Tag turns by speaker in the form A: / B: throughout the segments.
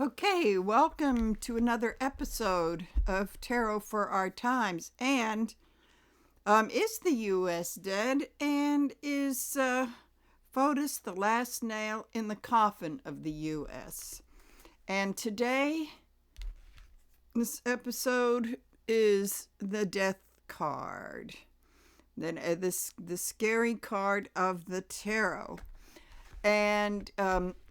A: Okay, welcome to another episode of Tarot for Our Times. And is the U.S. dead? And is FOTUS the last nail in the coffin of the U.S.? And today, this episode is the death card. Then the scary card of the tarot. And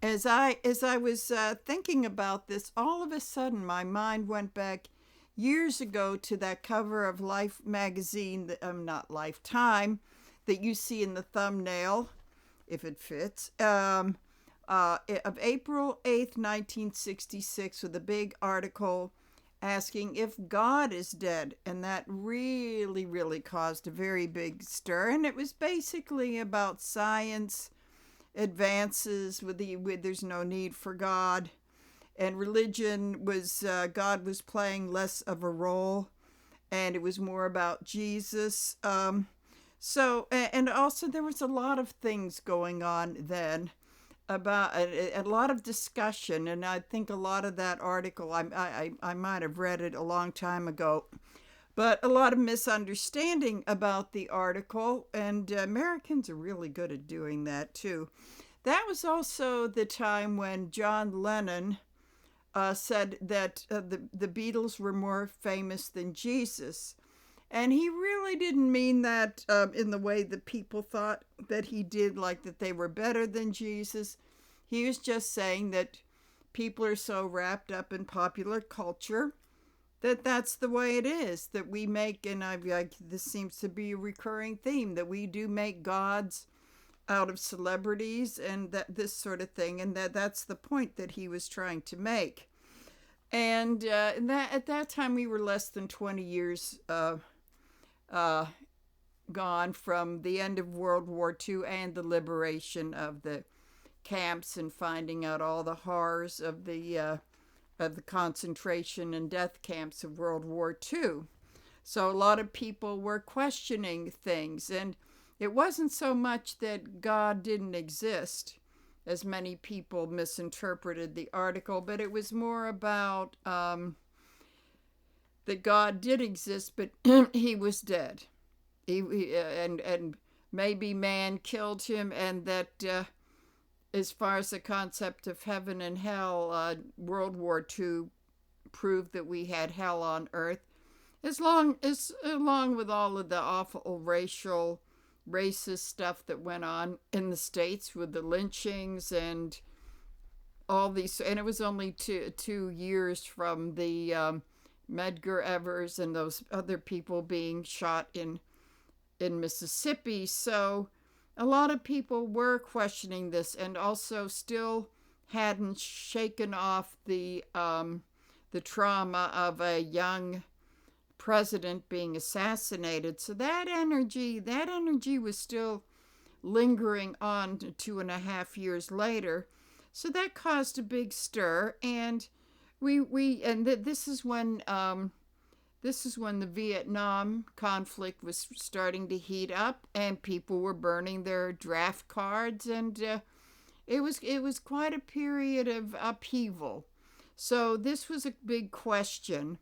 A: as I was thinking about this, all of a sudden my mind went back years ago to that cover of Life magazine, not Lifetime, that you see in the thumbnail, if it fits, of April 8th, 1966, with a big article asking if God is dead. And that really, really caused a very big stir. And it was basically about science advances with there's no need for God, and religion was God was playing less of a role, and it was more about Jesus. So and also there was a lot of things going on then about a lot of discussion, and I think a lot of that article I might have read it a long time ago, but a lot of misunderstanding about the article, and Americans are really good at doing that too. That was also the time when John Lennon said that the Beatles were more famous than Jesus. And he really didn't mean that in the way that people thought that he did, like that they were better than Jesus. He was just saying that people are so wrapped up in popular culture that that's the way it is, that we make, and this seems to be a recurring theme, that we do make gods out of celebrities and that this sort of thing, and that's the point that he was trying to make. And that at that time we were less than 20 years gone from the end of World War II and the liberation of the camps, and finding out all the horrors of the concentration and death camps of World War II. So a lot of people were questioning things, and it wasn't so much that God didn't exist, as many people misinterpreted the article, but it was more about that God did exist, but he was dead. And maybe man killed him, and that as far as the concept of heaven and hell, World War II proved that we had hell on earth, along with all of the awful racist stuff that went on in the States with the lynchings and all these. And it was only 2 years from the Medgar Evers and those other people being shot in Mississippi. So a lot of people were questioning this, and also still hadn't shaken off the trauma of a young president being assassinated. So that energy was still lingering on 2.5 years later. So that caused a big stir, and this is when the Vietnam conflict was starting to heat up, and people were burning their draft cards, and it was quite a period of upheaval. So this was a big question,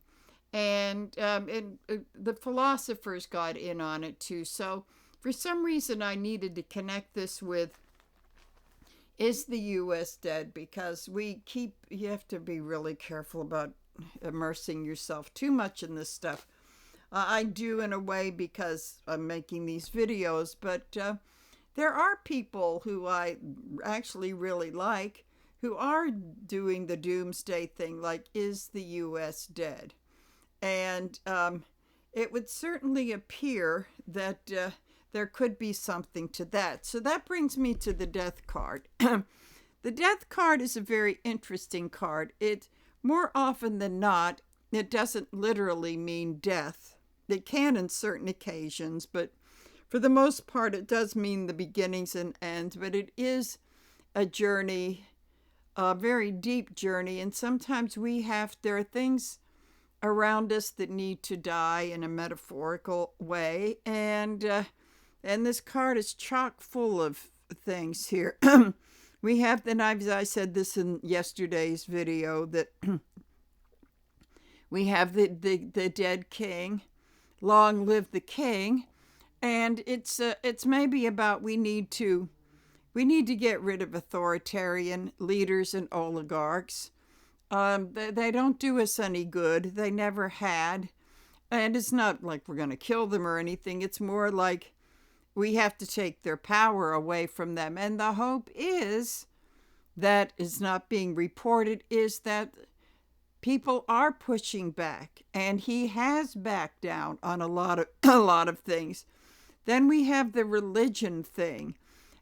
A: and the philosophers got in on it too. So for some reason I needed to connect this with, is the U.S. dead? Because you have to be really careful about immersing yourself too much in this stuff. I do in a way because I'm making these videos, but there are people who I actually really like who are doing the doomsday thing, like, is the U.S. dead? And it would certainly appear that there could be something to that. So that brings me to the death card. The death card is a very interesting card. It, more often than not, it doesn't literally mean death. It can in certain occasions, but for the most part, it does mean the beginnings and ends. But it is a journey, a very deep journey, and sometimes there are things around us that need to die in a metaphorical way, and this card is chock full of things here. We have, and I said this in yesterday's video, that we have the dead king. Long live the king. And it's maybe about we need to get rid of authoritarian leaders and oligarchs. They don't do us any good. They never had. And it's not like we're going to kill them or anything. It's more like we have to take their power away from them. And the hope is that is not being reported is that people are pushing back, and he has backed down on a lot of things. Then we have the religion thing.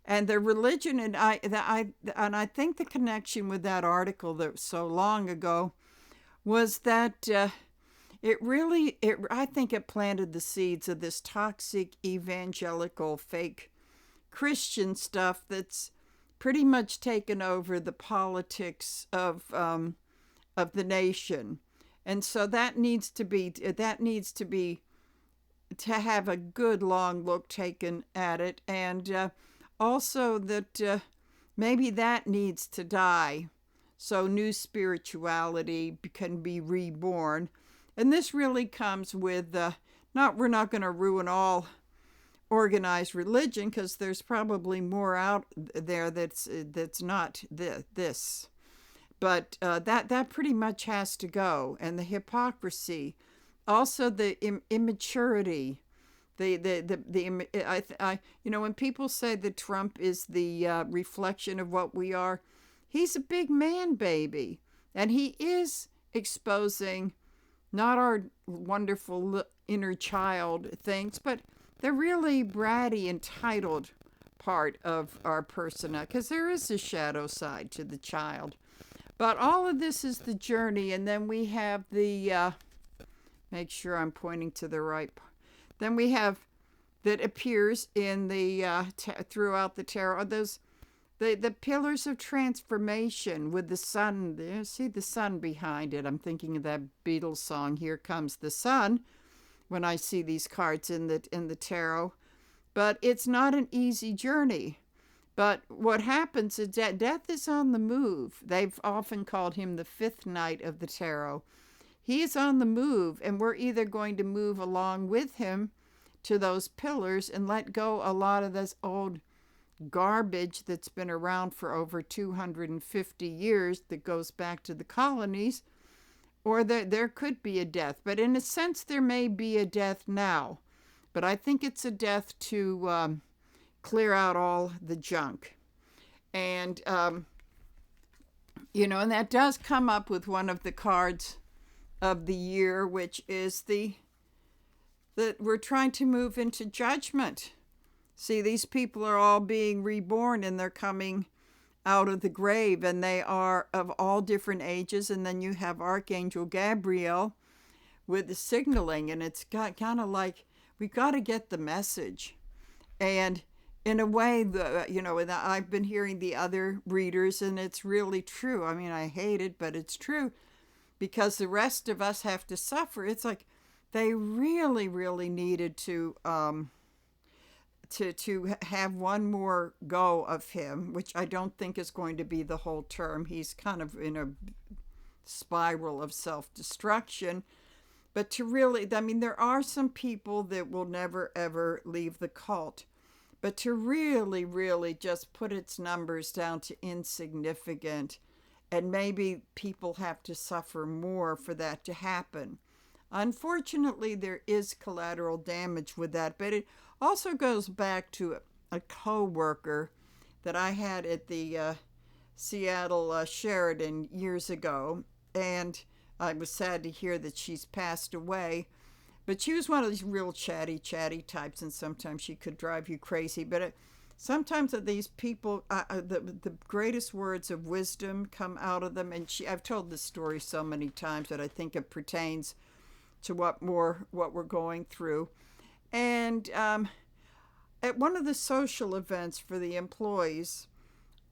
A: And the religion, and I think the connection with that article that was so long ago was that I think it planted the seeds of this toxic evangelical fake Christian stuff that's pretty much taken over the politics of the nation. And so that needs to have a good long look taken at it. And also that maybe that needs to die so new spirituality can be reborn. And this really comes with we're not going to ruin all organized religion, because there's probably more out there that's not this. But that pretty much has to go, and the hypocrisy, also the immaturity. When people say that Trump is the reflection of what we are, he's a big man baby, and he is exposing not our wonderful inner child things, but the really bratty, entitled part of our personality, because there is a shadow side to the child. But all of this is the journey, and then we have the make sure I'm pointing to the right. Then we have that appears in the throughout the tarot. Those the pillars of transformation with the sun. You see the sun behind it. I'm thinking of that Beatles song, "Here Comes the Sun," when I see these cards in the tarot. But it's not an easy journey. But what happens is that death is on the move. They've often called him the fifth knight of the tarot. He's on the move, and we're either going to move along with him to those pillars and let go a lot of this old garbage that's been around for over 250 years that goes back to the colonies, or there could be a death. But in a sense, there may be a death now. But I think it's a death to clear out all the junk. And, and that does come up with one of the cards of the year, which is that we're trying to move into judgment. See, these people are all being reborn, and they're coming out of the grave, and they are of all different ages. And then you have Archangel Gabriel with the signaling, and it's got kind of like, we got to get the message. And in a way, I've been hearing the other readers, and it's really true. I mean, I hate it, but it's true, because the rest of us have to suffer. It's like they really, really needed to have one more go of him, which I don't think is going to be the whole term. He's kind of in a spiral of self-destruction. But to really, there are some people that will never, ever leave the cult. But to really, really just put its numbers down to insignificant, and maybe people have to suffer more for that to happen. Unfortunately, there is collateral damage with that, but it also goes back to a co-worker that I had at the Seattle Sheridan years ago, and I was sad to hear that she's passed away. But she was one of these real chatty types, and sometimes she could drive you crazy. But sometimes these people, the greatest words of wisdom come out of them. And I've told this story so many times that I think it pertains to what we're going through. And at one of the social events for the employees,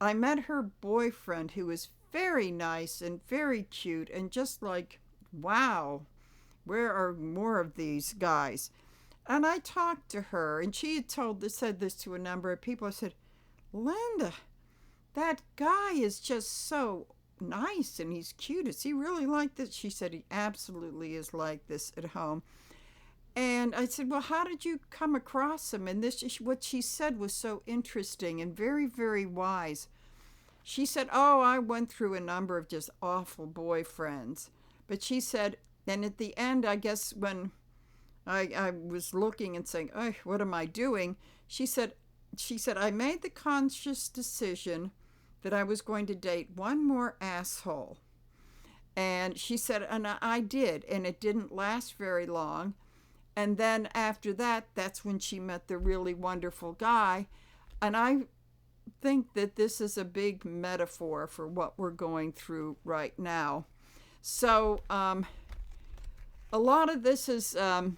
A: I met her boyfriend, who was very nice and very cute, and just like, wow, where are more of these guys? And I talked to her, and she had said this to a number of people. I said, Linda, that guy is just so nice and he's cute. Is he really like this? She said, he absolutely is like this at home. And I said, well, how did you come across him? And this, what she said was so interesting and very, very wise. She said, oh, I went through a number of just awful boyfriends. But she said, and at the end, I guess when I was looking and saying, oh, what am I doing? She said, I made the conscious decision that I was going to date one more asshole. And she said, and I did, and it didn't last very long. And then after that, that's when she met the really wonderful guy. And I think that this is a big metaphor for what we're going through right now. So a lot of this is, and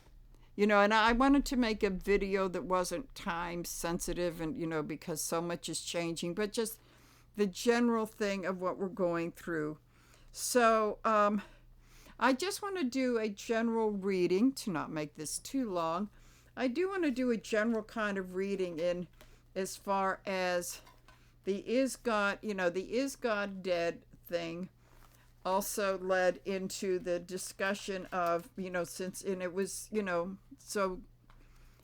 A: I wanted to make a video that wasn't time sensitive and, because so much is changing, but just the general thing of what we're going through. So I just want to do a general reading to not make this too long. I do want to do a general kind of reading in as far as the is God dead thing also led into the discussion of, and it was, so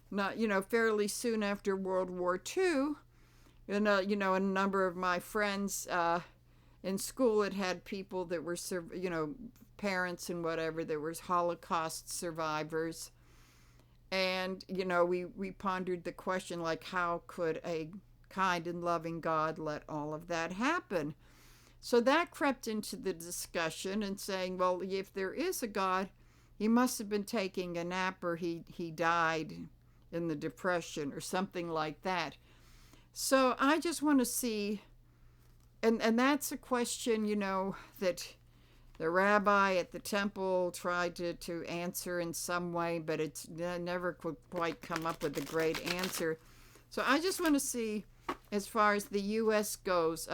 A: not, fairly soon after World War II, and, a number of my friends in school had people that were, parents and whatever, there was Holocaust survivors. And, we pondered the question, like, how could a kind and loving God let all of that happen? So that crept into the discussion and saying, well, if there is a God, he must have been taking a nap or he died in the Depression or something like that. So I just want to see, and that's a question, that the rabbi at the temple tried to answer in some way, but it's never could quite come up with a great answer. So I just want to see, as far as the U.S. goes,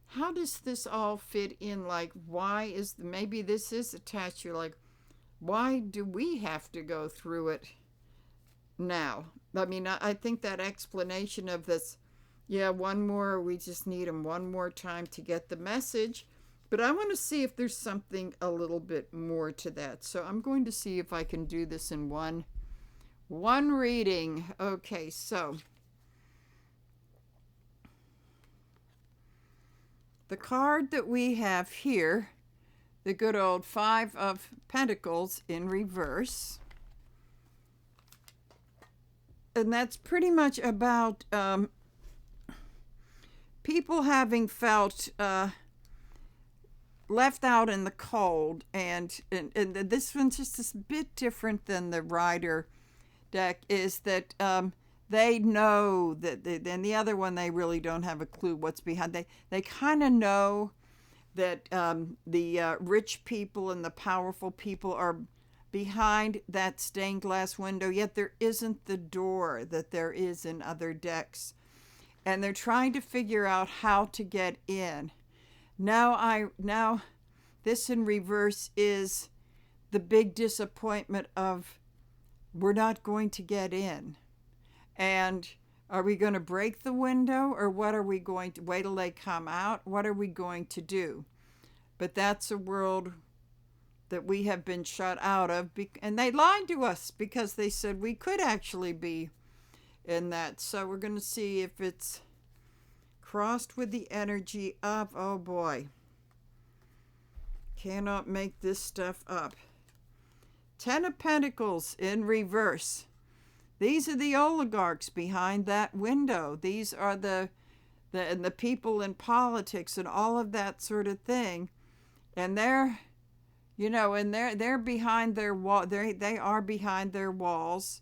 A: how does this all fit in? Like, why is, maybe this is attached to, like, why do we have to go through it now? I mean, I think that explanation of this, we just need him one more time to get the message. But I want to see if there's something a little bit more to that. So I'm going to see if I can do this in one reading. Okay, so the card that we have here, the good old Five of Pentacles in reverse. And that's pretty much about people having felt left out in the cold. And this one's just a bit different than the Rider deck, is that they know that, and the other one, they really don't have a clue what's behind. They kind of know that the rich people and the powerful people are behind that stained glass window, yet there isn't the door that there is in other decks. And they're trying to figure out how to get in. Now this in reverse is the big disappointment of, we're not going to get in. And are we going to break the window, or what are we going to wait till they come out? What are we going to do? But that's a world that we have been shut out of, and they lied to us because they said we could actually be in that. So we're going to see if it's crossed with the energy of, oh boy, cannot make this stuff up. Ten of Pentacles in reverse. These are the oligarchs behind that window. These are the people in politics and all of that sort of thing. And they're behind their wall. They are behind their walls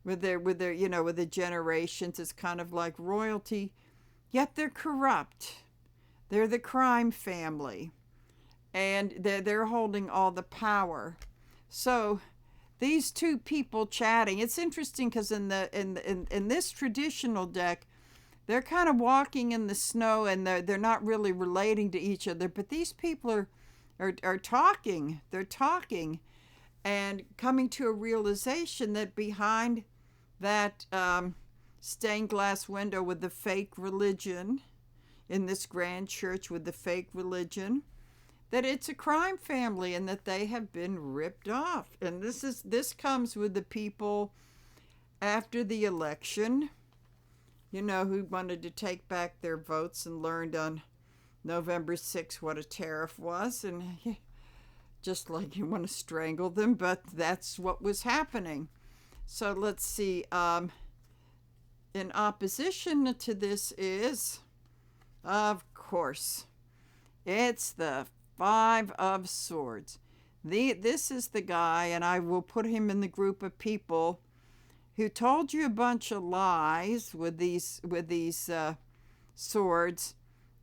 A: with the generations. It's kind of like royalty, yet they're corrupt. They're the crime family, and they're holding all the power. So these two people chatting, it's interesting because in this traditional deck, they're kind of walking in the snow and they're not really relating to each other, but these people are talking. They're talking and coming to a realization that behind that stained glass window with the fake religion, in this grand church with the fake religion, that it's a crime family and that they have been ripped off. And this comes with the people after the election, who wanted to take back their votes and learned on November 6th what a tariff was, and just like you want to strangle them, but that's what was happening. So let's see. In opposition to this is, of course, it's the Five of Swords. This is the guy, and I will put him in the group of people who told you a bunch of lies with these swords,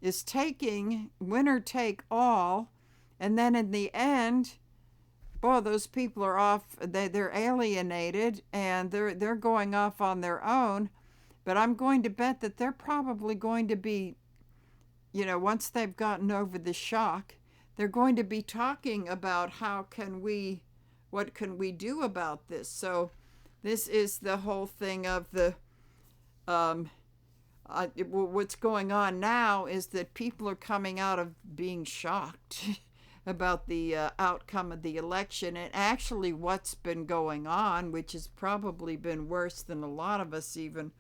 A: is taking winner take all, and then in the end, boy, those people are off. They're alienated, and they're going off on their own. But I'm going to bet that they're probably going to be, once they've gotten over the shock, they're going to be talking about what can we do about this. So this is the whole thing of what's going on now is that people are coming out of being shocked about the outcome of the election, and actually what's been going on, which has probably been worse than a lot of us even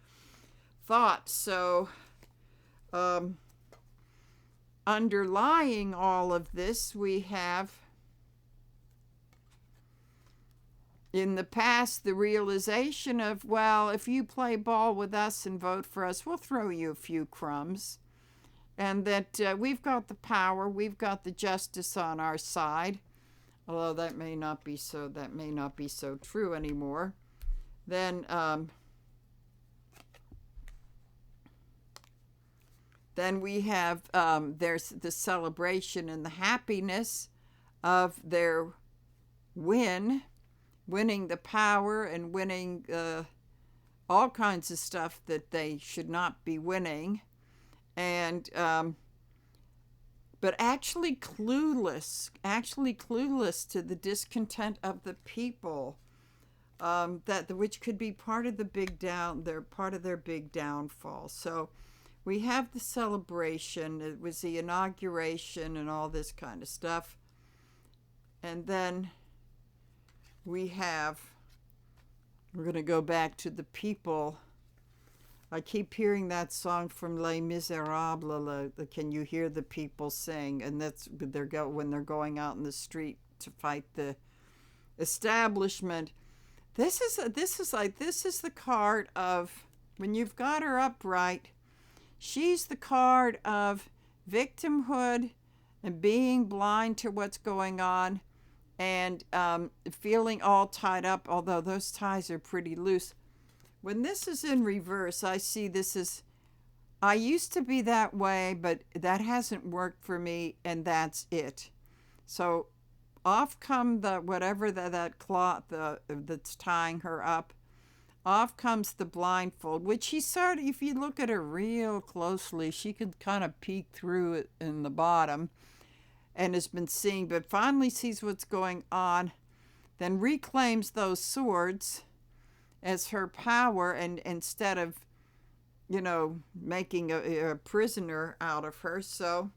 A: thought. So underlying all of this, we have in the past the realization of, well, if you play ball with us and vote for us, we'll throw you a few crumbs, and that we've got the power, we've got the justice on our side, although that may not be so true anymore. Then we have there's the celebration and the happiness of their winning the power and winning all kinds of stuff that they should not be winning, and but actually clueless to the discontent of the people, which could be part of their big downfall. So we have the celebration. It was the inauguration and all this kind of stuff. And then we're going to go back to the people. I keep hearing that song from Les Miserables, Can You Hear the People Sing? And that's when they're going out in the street to fight the establishment. This is the card of, when you've got her upright, she's the card of victimhood and being blind to what's going on, and feeling all tied up, although those ties are pretty loose. When this is in reverse, I see this as, I used to be that way, but that hasn't worked for me, and that's it. So off come that cloth that's tying her up. Off comes the blindfold, which she sort of, if you look at her real closely, she could kind of peek through it in the bottom and has been seeing, but finally sees what's going on, then reclaims those swords as her power, and instead of, making a prisoner out of her. So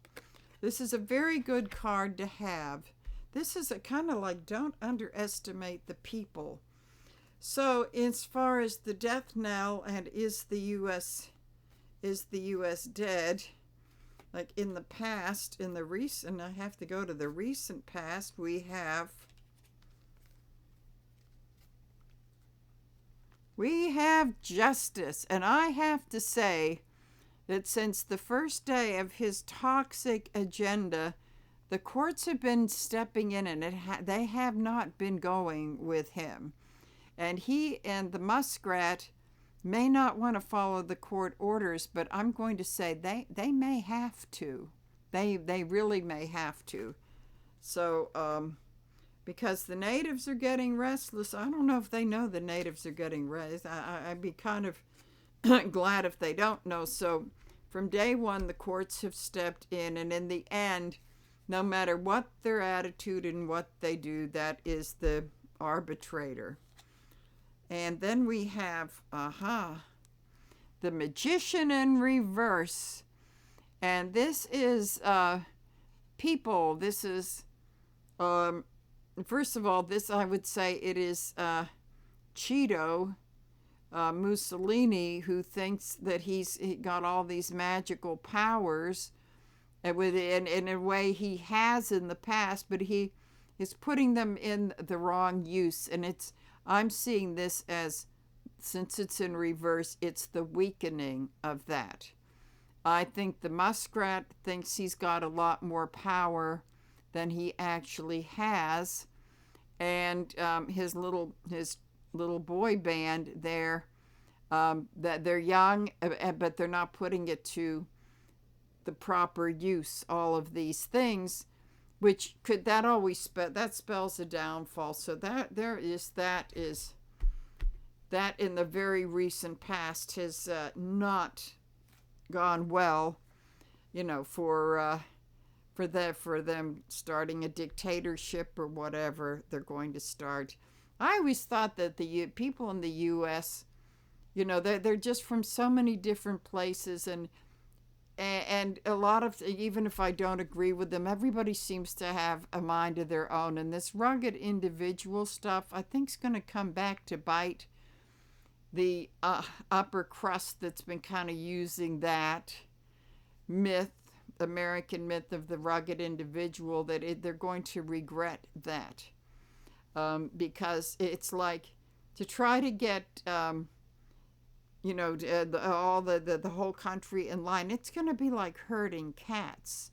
A: this is a very good card to have. This is a kind of like, don't underestimate the people. So as far as the death knell and is the U.S. dead, like in the past, I have to go to the recent past, we have justice. And I have to say that since the first day of his toxic agenda, the courts have been stepping in, and they have not been going with him. And he and the muskrat may not want to follow the court orders, but I'm going to say they may have to. They really may have to. So, because the natives are getting restless. I don't know if they know the natives are getting restless. I'd be kind of glad if they don't know. So from day one, the courts have stepped in, and in the end, no matter what their attitude and what they do, that is the arbitrator. And then we have, the magician in reverse. And this is people. This is, um, first of all, this I would say it is Cheeto Mussolini, who thinks that he got all these magical powers, and in a way he has in the past, but he is putting them in the wrong use. And I'm seeing this as, since it's in reverse, it's the weakening of that. I think the muskrat thinks he's got a lot more power than he actually has, and his little boy band there, that they're young, but they're not putting it to the proper use. All of these things, which could that always that spells a downfall. So that that in the very recent past has not gone well, for them starting a dictatorship or whatever they're going to start. I always thought that the people in the U.S., they're just from so many different places, and a lot of, even if I don't agree with them, everybody seems to have a mind of their own. And this rugged individual stuff, I think, is going to come back to bite the upper crust that's been kind of using that myth, American myth of the rugged individual, that they're going to regret that, because it's like to try to get the whole country in line. It's going to be like herding cats,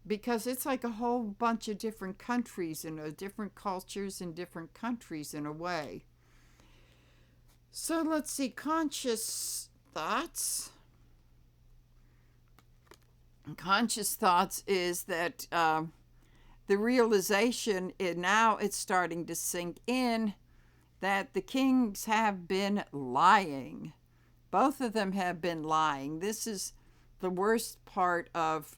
A: because it's like a whole bunch of different countries and different cultures in different countries in a way. So let's see, conscious thoughts. Conscious thoughts is that the realization now it's starting to sink in that the kings have been lying. Both of them have been lying. This is the worst part of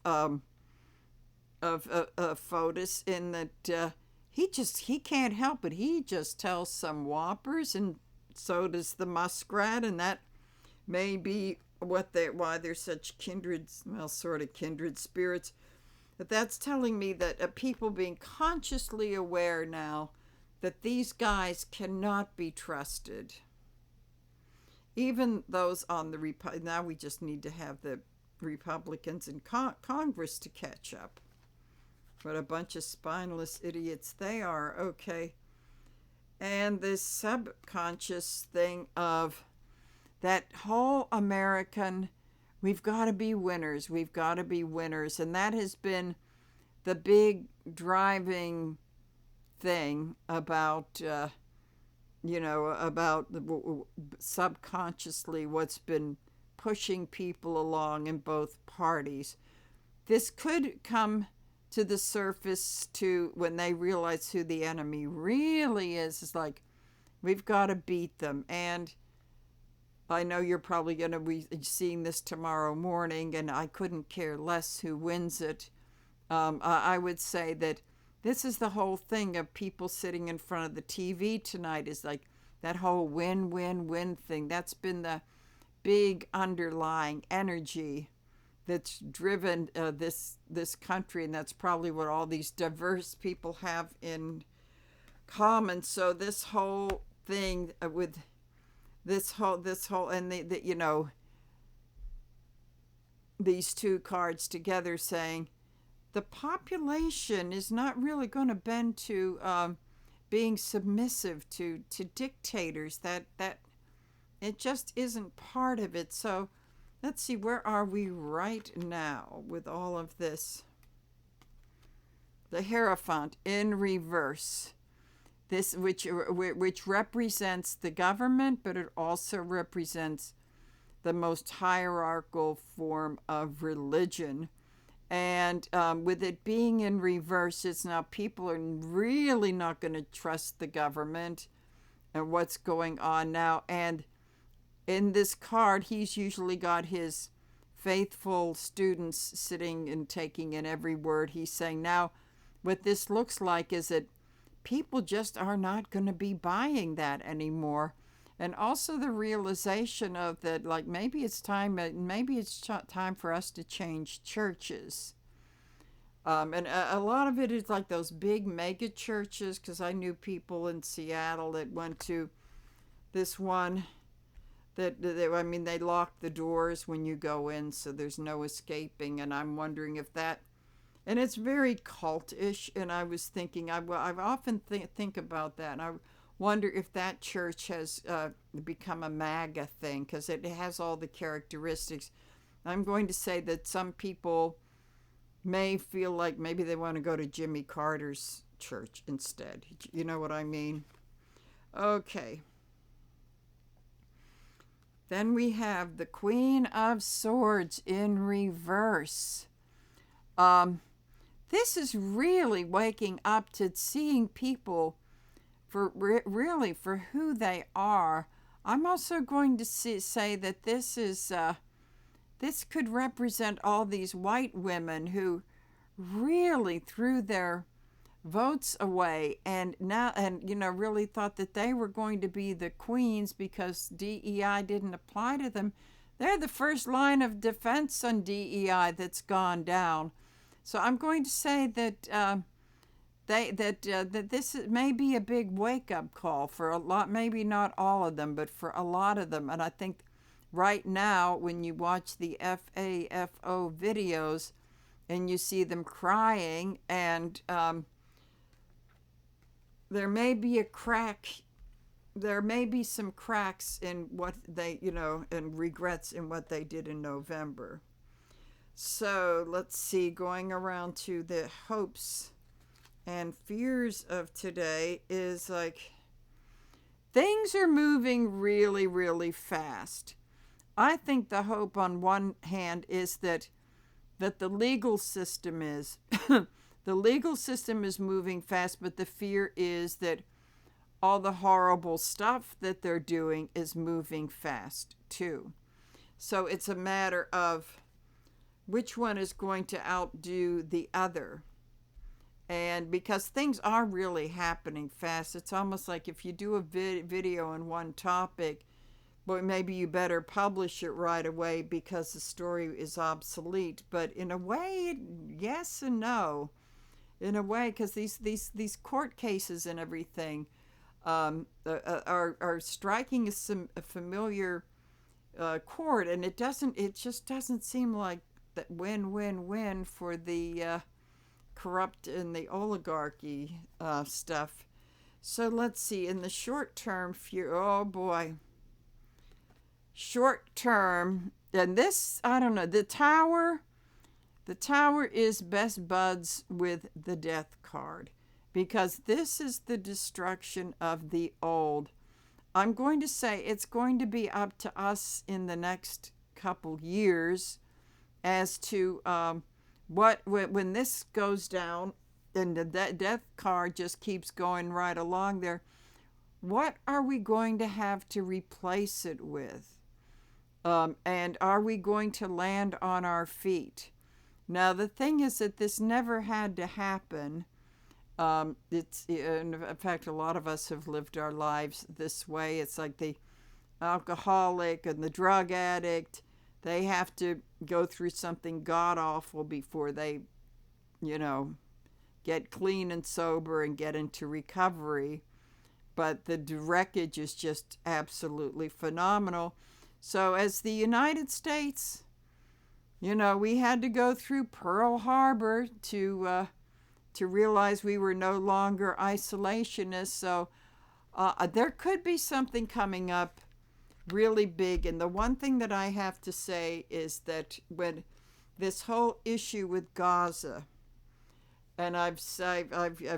A: FOTUS, in that he can't help it. He just tells some whoppers, and so does the muskrat, and that may be why they're such sort of kindred spirits. But that's telling me that people being consciously aware now that these guys cannot be trusted. Even those on the now we just need to have the Republicans in Congress to catch up. What a bunch of spineless idiots they are. Okay. And this subconscious thing of that whole American, we've got to be winners, we've got to be winners. And that has been the big driving thing about, subconsciously what's been pushing people along in both parties. This could come to the surface too when they realize who the enemy really is. It's like, we've got to beat them. And I know you're probably going to be seeing this tomorrow morning, and I couldn't care less who wins it. I would say that this is the whole thing of people sitting in front of the TV tonight, is like that whole win, win, win thing. That's been the big underlying energy that's driven this country, and that's probably what all these diverse people have in common. So this whole thing with this whole and these two cards together, saying the population is not really going to bend to being submissive to dictators. That it just isn't part of it. So let's see, where are we right now with all of this? The Hierophant in reverse. This, which represents the government, but it also represents the most hierarchical form of religion. And with it being in reverse, it's now people are really not going to trust the government and what's going on now. And in this card, he's usually got his faithful students sitting and taking in every word he's saying. Now, what this looks like is that people just are not going to be buying that anymore. and also the realization of that, like maybe it's time for us to change churches. And a lot of it is like those big mega churches, because I knew people in Seattle that went to this one I mean, they lock the doors when you go in, so there's no escaping. And I'm wondering if that, and it's very cultish. And I was thinking, I've often think about that, and I wonder if that church has become a MAGA thing, because it has all the characteristics. I'm going to say that some people may feel like maybe they want to go to Jimmy Carter's church instead. You know what I mean? Okay. Then we have the Queen of Swords in reverse. This is really waking up to seeing people for really for who they are. I'm also going to say that this could represent all these white women who really threw their votes away and really thought that they were going to be the queens because DEI didn't apply to them. They're the first line of defense on DEI that's gone down. So I'm going to say that that this may be a big wake-up call for a lot, maybe not all of them, but for a lot of them. And I think right now, when you watch the FAFO videos and you see them crying, and there may be some cracks in what they, and regrets in what they did in November. So let's see, going around to the hopes and fears of today is like things are moving really, really fast. I think the hope on one hand is that the legal system is the legal system is moving fast, but the fear is that all the horrible stuff that they're doing is moving fast too. So it's a matter of which one is going to outdo the other. And because things are really happening fast, it's almost like if you do a video on one topic, well, maybe you better publish it right away because the story is obsolete. But in a way, yes and no. In a way, because these court cases and everything are striking a familiar chord, and it just doesn't seem like that win-win-win for the corrupt and the oligarchy stuff. So let's see, in the short term, oh boy, short term, and this, I don't know, the tower is best buds with the death card, because this is the destruction of the old. I'm going to say it's going to be up to us in the next couple years as to when this goes down and the death card just keeps going right along there, what are we going to have to replace it with? And are we going to land on our feet? Now, the thing is that this never had to happen. In fact, a lot of us have lived our lives this way. It's like the alcoholic and the drug addict. They have to go through something god-awful before they, get clean and sober and get into recovery. But the wreckage is just absolutely phenomenal. So as the United States, we had to go through Pearl Harbor to realize we were no longer isolationists. So there could be something coming up really big. And the one thing that I have to say is that when this whole issue with Gaza, and I've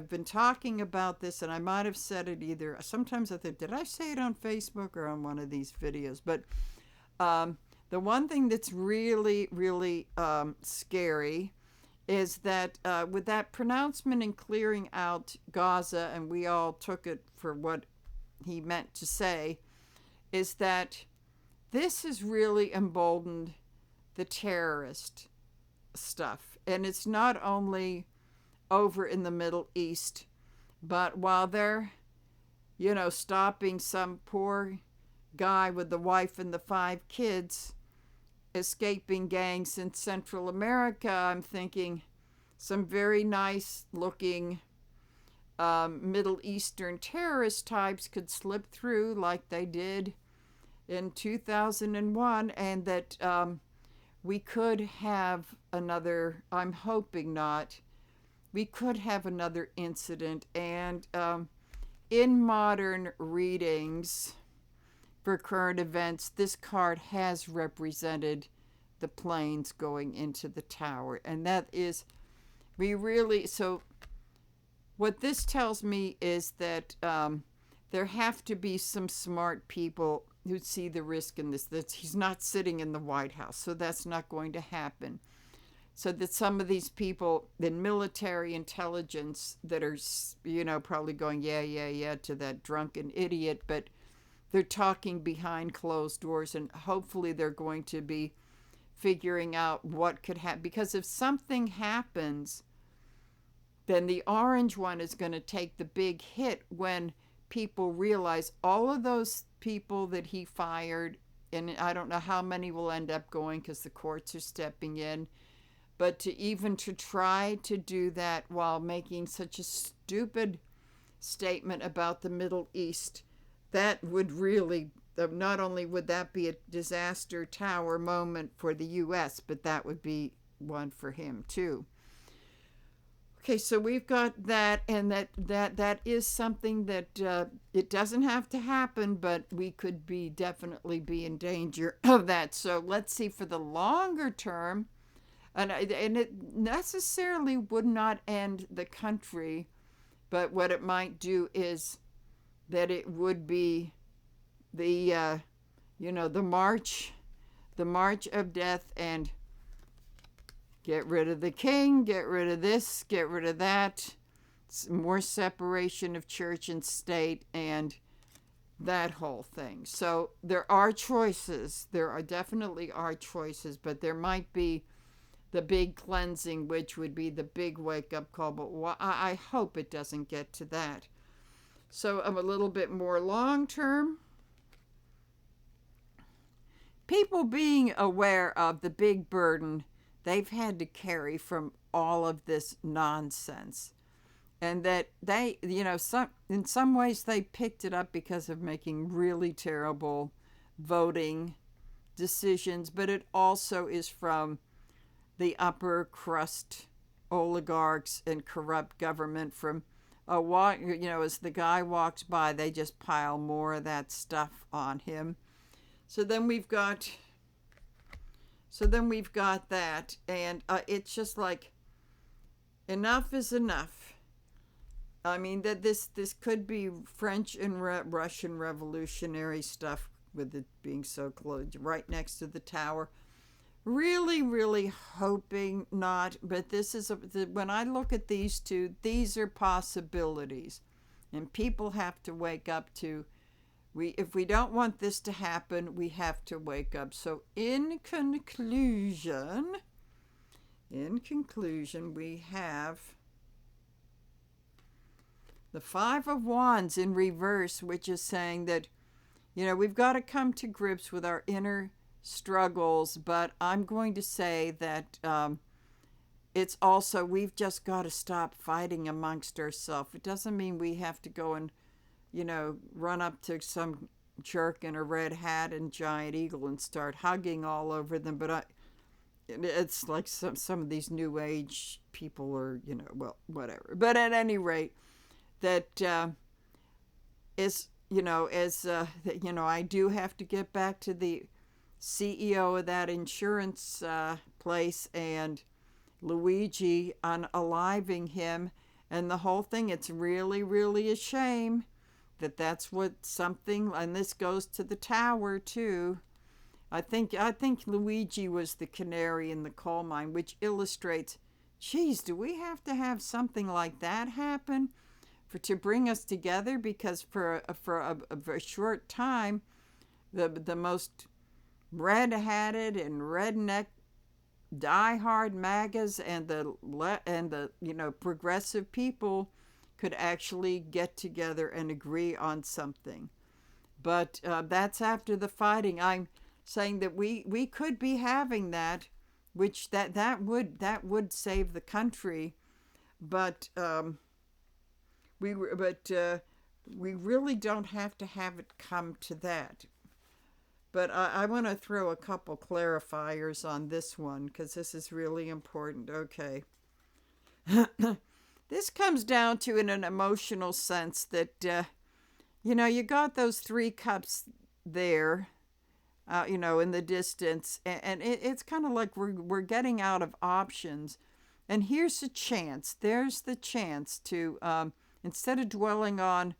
A: been talking about this, and I might have said it either. Sometimes I think, did I say it on Facebook or on one of these videos? But the one thing that's really, really scary is that with that pronouncement and clearing out Gaza, and we all took it for what he meant to say, is that this has really emboldened the terrorist stuff. And it's not only over in the Middle East, but while they're, stopping some poor guy with the wife and the 5 kids escaping gangs in Central America, I'm thinking some very nice looking Middle Eastern terrorist types could slip through like they did in 2001, and that we could have another, I'm hoping not, we could have another incident. And in modern readings for current events, this card has represented the planes going into the tower. And that is, so what this tells me is that there have to be some smart people who see the risk in this. That he's not sitting in the White House, so that's not going to happen. So that some of these people in military intelligence that are, probably going, yeah, to that drunken idiot, but they're talking behind closed doors, and hopefully they're going to be figuring out what could happen. Because if something happens, then the orange one is going to take the big hit when people realize all of those people that he fired, and I don't know how many will end up going because the courts are stepping in, but to try to do that while making such a stupid statement about the Middle East, that would really, not only would that be a disaster tower moment for the U.S., but that would be one for him too. Okay, so we've got that, and that is something that it doesn't have to happen, but we could definitely be in danger of that. So let's see for the longer term, and it necessarily would not end the country, but what it might do is that it would be the the march of death, and get rid of the king, get rid of this, get rid of that, more separation of church and state, and that whole thing. So there are choices. Definitely are choices, but there might be the big cleansing, which would be the big wake-up call. But I hope it doesn't get to that. So I'm a little bit more long-term. People being aware of the big burden they've had to carry from all of this nonsense, and that they, in some ways they picked it up because of making really terrible voting decisions, but it also is from the upper crust oligarchs and corrupt government. From as the guy walks by, they just pile more of that stuff on him. So then we've got that, and it's just like, enough is enough. I mean, that this could be French and Russian revolutionary stuff, with it being so close, right next to the tower. Really, really hoping not, but this is when I look at these two, these are possibilities, and people have to wake up to. If we don't want this to happen, we have to wake up. So in conclusion, we have the Five of Wands in reverse, which is saying that, we've got to come to grips with our inner struggles, but I'm going to say that it's also, we've just got to stop fighting amongst ourselves. It doesn't mean we have to go and run up to some jerk in a red hat and giant eagle and start hugging all over them. But it's like some of these new age people are, well, whatever. But at any rate, that is, I do have to get back to the CEO of that insurance place and Luigi unaliving him and the whole thing. It's really, really a shame that's what something, and this goes to the tower too. I think Luigi was the canary in the coal mine, which illustrates, geez, do we have to have something like that happen to bring us together? Because for a short time, the most red-hatted and redneck die-hard MAGAs and the progressive people could actually get together and agree on something. But that's after the fighting. I'm saying that we could be having that, which that would save the country, but we really don't have to have it come to that. But I want to throw a couple clarifiers on this one because this is really important. Okay. This comes down to, in an emotional sense, that, you got those three cups there, in the distance, and it's kind of like we're getting out of options. And here's a chance. There's the chance to, instead of dwelling on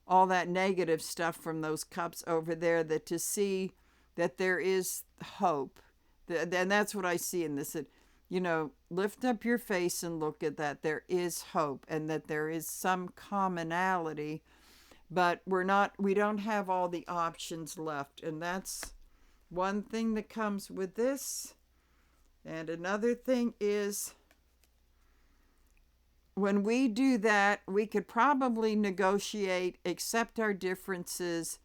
A: all that negative stuff from those cups over there, that to see that there is hope. And that's what I see in this. That, lift up your face and look at that. There is hope, and that there is some commonality, but we don't have all the options left. And that's one thing that comes with this. And another thing is, when we do that, we could probably negotiate, accept our differences,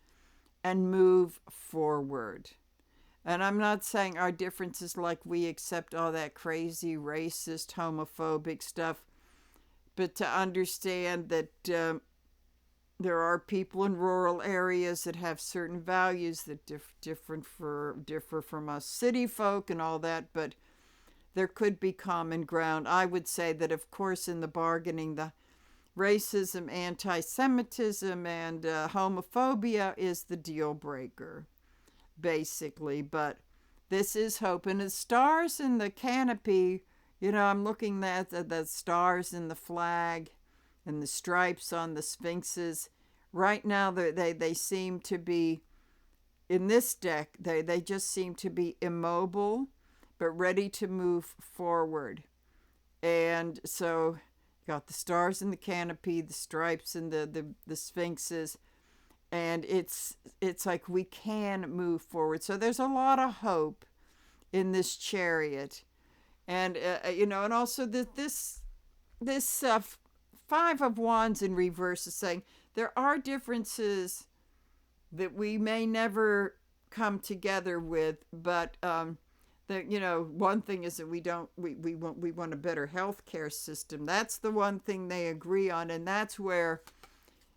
A: and move forward. And I'm not saying our differences like we accept all that crazy racist, homophobic stuff, but to understand that there are people in rural areas that have certain values that differ from us city folk and all that, but there could be common ground. I would say that, of course, in the bargaining, the racism, anti-Semitism, and homophobia is the deal breaker, basically. But this is hope. And the stars in the canopy, I'm looking at the stars in the flag and the stripes on the sphinxes. Right now, they seem to be, in this deck, they just seem to be immobile, but ready to move forward. And so you got the stars in the canopy, the stripes, and the sphinxes, and it's like we can move forward. So there's a lot of hope in this chariot. And and also this Five of Wands in reverse is saying there are differences that we may never come together with, but one thing is that we want a better healthcare system. That's the one thing they agree on, and that's where,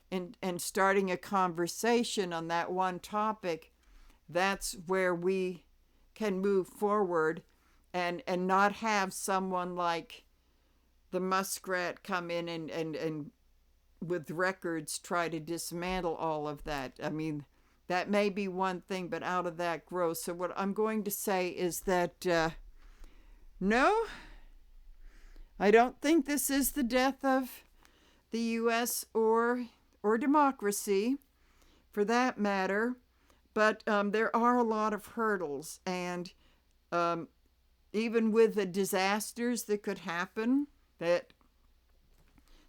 A: and starting a conversation on that one topic, that's where we can move forward, and not have someone like the muskrat come in and with records try to dismantle all of that. I mean, that may be one thing, but out of that grows. So what I'm going to say is that, no, I don't think this is the death of the U.S. or democracy, for that matter. But there are a lot of hurdles. And even with the disasters that could happen, that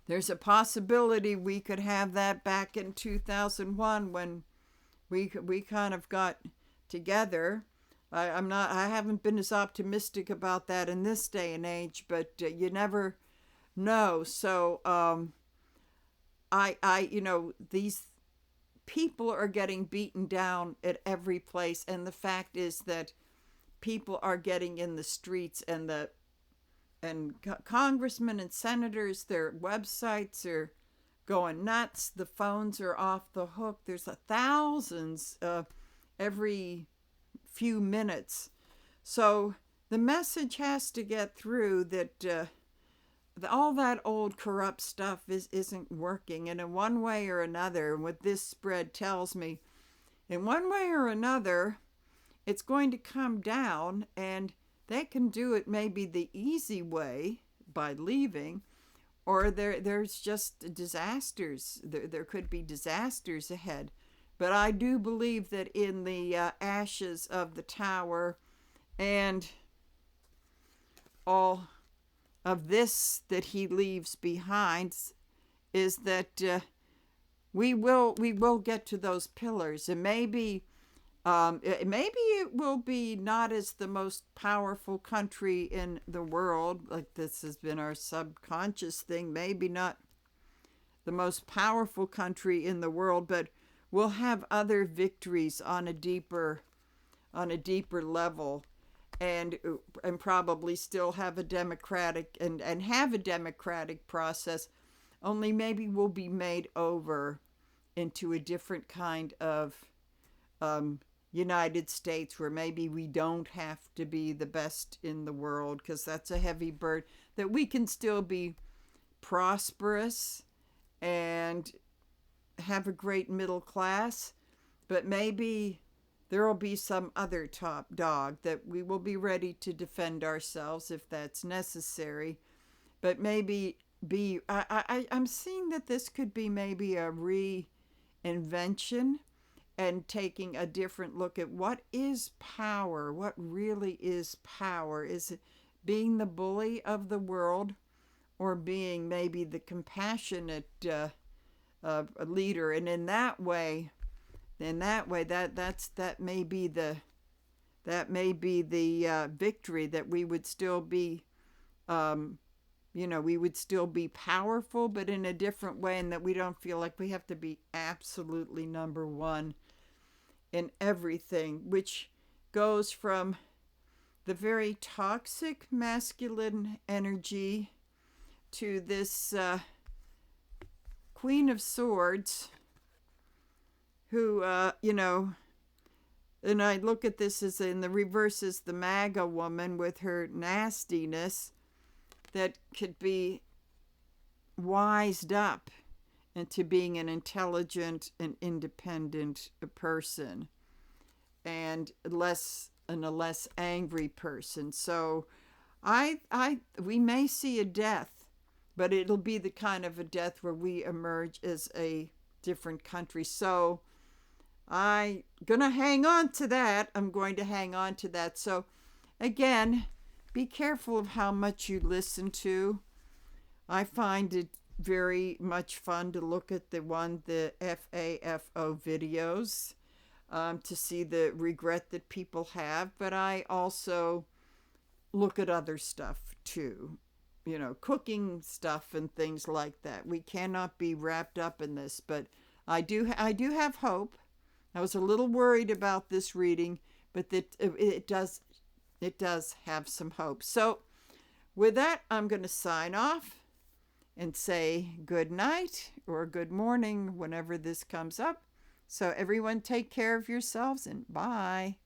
A: there's a possibility we could have that back in 2001 when we kind of got together. I haven't been as optimistic about that in this day and age, but you never know. So these people are getting beaten down at every place, and the fact is that people are getting in the streets, and congressmen and senators, their websites are going nuts. The phones are off the hook. There's thousands every few minutes. So the message has to get through that all that old corrupt stuff isn't working. And in one way or another, what this spread tells me, in one way or another, it's going to come down, and they can do it maybe the easy way by leaving, or there's just disasters. There could be disasters ahead. But I do believe that in the ashes of the tower and all of this that he leaves behind is that we will get to those pillars. And maybe it will be not as the most powerful country in the world, like this has been our subconscious thing, maybe not the most powerful country in the world, but we'll have other victories on a deeper level, and probably still have a democratic and have a democratic process, only maybe we'll be made over into a different kind of um, United States, where maybe we don't have to be the best in the world, because that's a heavy burden, that we can still be prosperous and have a great middle class, but maybe there will be some other top dog that we will be ready to defend ourselves if that's necessary. But maybe I'm seeing that this could be maybe a reinvention, and taking a different look at what is power, what really is power. Is it being the bully of the world, or being maybe the compassionate leader? And in that way, that may be the victory, that we would still be we would still be powerful, but in a different way, and that we don't feel like we have to be absolutely number one in everything, which goes from the very toxic masculine energy to this Queen of Swords, who, and I look at this as, in the reverse, as the MAGA woman with her nastiness, that could be wised up into being an intelligent and independent person, and a less angry person. So we may see a death, but it'll be the kind of a death where we emerge as a different country. So I'm going to hang on to that. So again, be careful of how much you listen to. I find it very much fun to look at the FAFO videos, to see the regret that people have. But I also look at other stuff too, cooking stuff and things like that. We cannot be wrapped up in this, but I do have hope. I was a little worried about this reading, but that it does have some hope. So with that, I'm going to sign off and say good night or good morning whenever this comes up. So everyone, take care of yourselves, and bye.